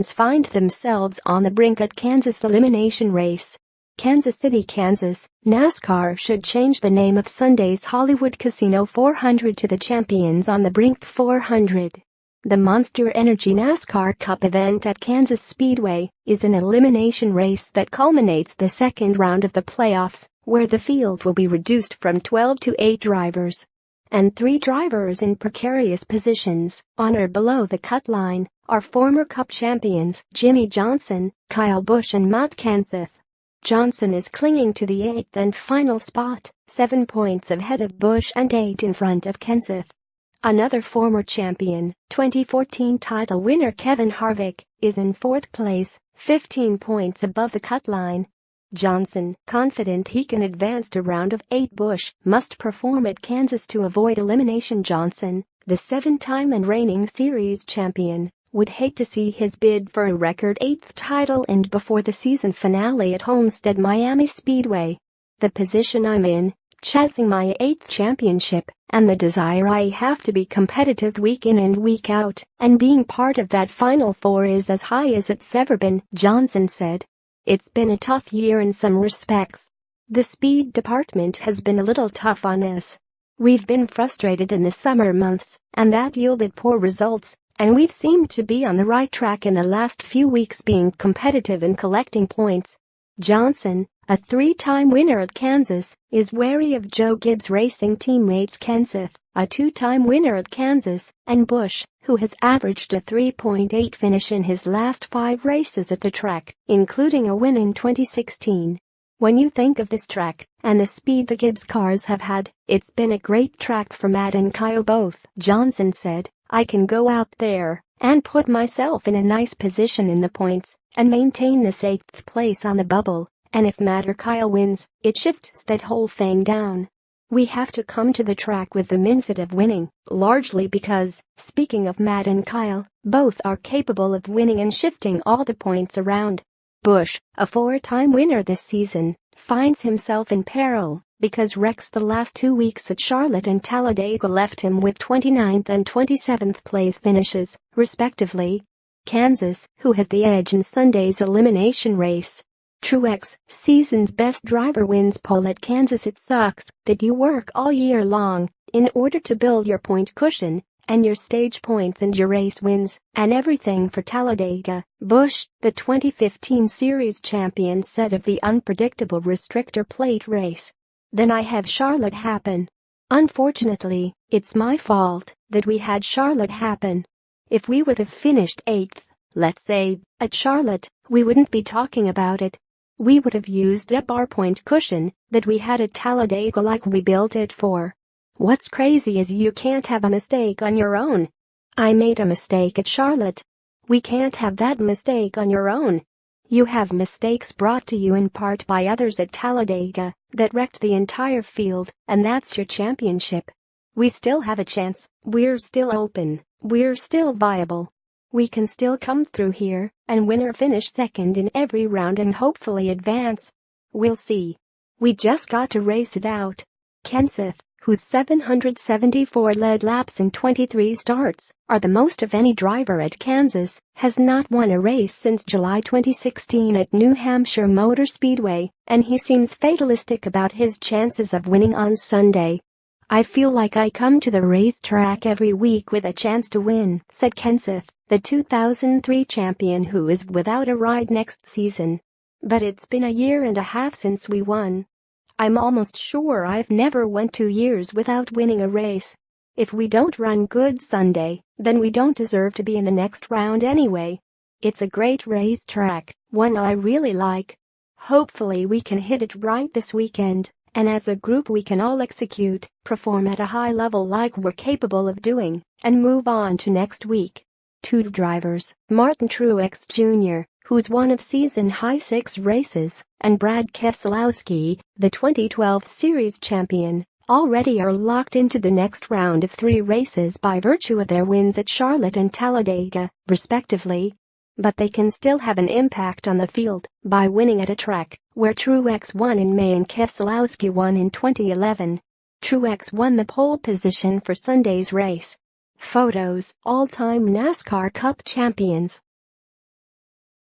champions find themselves on the brink at Kansas elimination race. Kansas City, Kansas, NASCAR should change the name of Sunday's Hollywood Casino 400 to the Champions on the Brink 400. The Monster Energy NASCAR Cup event at Kansas Speedway is an elimination race that culminates the second round of the playoffs, where the field will be reduced from 12 to 8 drivers. And 3 drivers in precarious positions, on or below the cut line, are former Cup champions Jimmie Johnson, Busch and Matt Kenseth. Johnson is clinging to the 8th and final spot, 7 points ahead of Busch and 8 in front of Kenseth. Another former champion, 2014 title winner Kevin Harvick, is in 4th place, 15 points above the cut line. Johnson, confident he can advance to round of 8. Busch must perform at Kansas to avoid elimination. Johnson, the 7-time and reigning series champion, would hate to see his bid for a record 8th title end before the season finale at Homestead Miami Speedway. "The position I'm in, chasing my 8th championship, and the desire I have to be competitive week in and week out, and being part of that Final Four is as high as it's ever been," Johnson said. "It's been a tough year in some respects. The speed department has been a little tough on us. We've been frustrated in the summer months, and that yielded poor results, and we've seemed to be on the right track in the last few weeks being competitive and collecting points." Johnson, a 3-time winner at Kansas, is wary of Joe Gibbs Racing teammates Kenseth, a 2-time winner at Kansas, and Busch, who has averaged a 3.8 finish in his last 5 races at the track, including a win in 2016. "When you think of this track, and the speed the Gibbs cars have had, it's been a great track for Matt and Kyle both," Johnson said. "I can go out there and put myself in a nice position in the points and maintain this 8th place on the bubble, and if Matt or Kyle wins, it shifts that whole thing down. We have to come to the track with the mindset of winning, largely because, speaking of Matt and Kyle, both are capable of winning and shifting all the points around." Busch, a 4-time winner this season, finds himself in peril because wrecks the last 2 weeks at Charlotte and Talladega left him with 29th and 27th place finishes, respectively. Kansas, who has the edge in Sunday's elimination race. Truex, season's best driver, wins pole at Kansas. "It sucks that you work all year long in order to build your point cushion and your stage points and your race wins and everything for Talladega," Busch, the 2015 series champion, said of the unpredictable restrictor plate race. "Then I have Charlotte happen. Unfortunately, it's my fault that we had Charlotte happen. If we would have finished 8th, let's say, at Charlotte, we wouldn't be talking about it. We would have used up our point cushion that we had at Talladega like we built it for. What's crazy is you can't have a mistake on your own. I made a mistake at Charlotte. We can't have that mistake on your own. You have mistakes brought to you in part by others at Talladega that wrecked the entire field, and that's your championship. We still have a chance, we're still open, we're still viable. We can still come through here and win or finish second in every round and hopefully advance. We'll see. We just got to race it out." Kenseth, whose 774 lead laps in 23 starts are the most of any driver at Kansas, has not won a race since July 2016 at New Hampshire Motor Speedway, and he seems fatalistic about his chances of winning on Sunday. "I feel like I come to the racetrack every week with a chance to win," said Kenseth, the 2003 champion who is without a ride next season. "But it's been a year and a half since we won. I'm almost sure I've never went 2 years without winning a race. If we don't run good Sunday, then we don't deserve to be in the next round anyway. It's a great racetrack, one I really like. Hopefully we can hit it right this weekend, and as a group we can all execute, perform at a high level like we're capable of doing, and move on to next week." 2 drivers, Martin Truex Jr., who's one of season-high 6 races, and Brad Keselowski, the 2012 series champion, already are locked into the next round of 3 races by virtue of their wins at Charlotte and Talladega, respectively. But they can still have an impact on the field by winning at a track where Truex won in May and Keselowski won in 2011. Truex won the pole position for Sunday's race. Photos, all-time NASCAR Cup champions.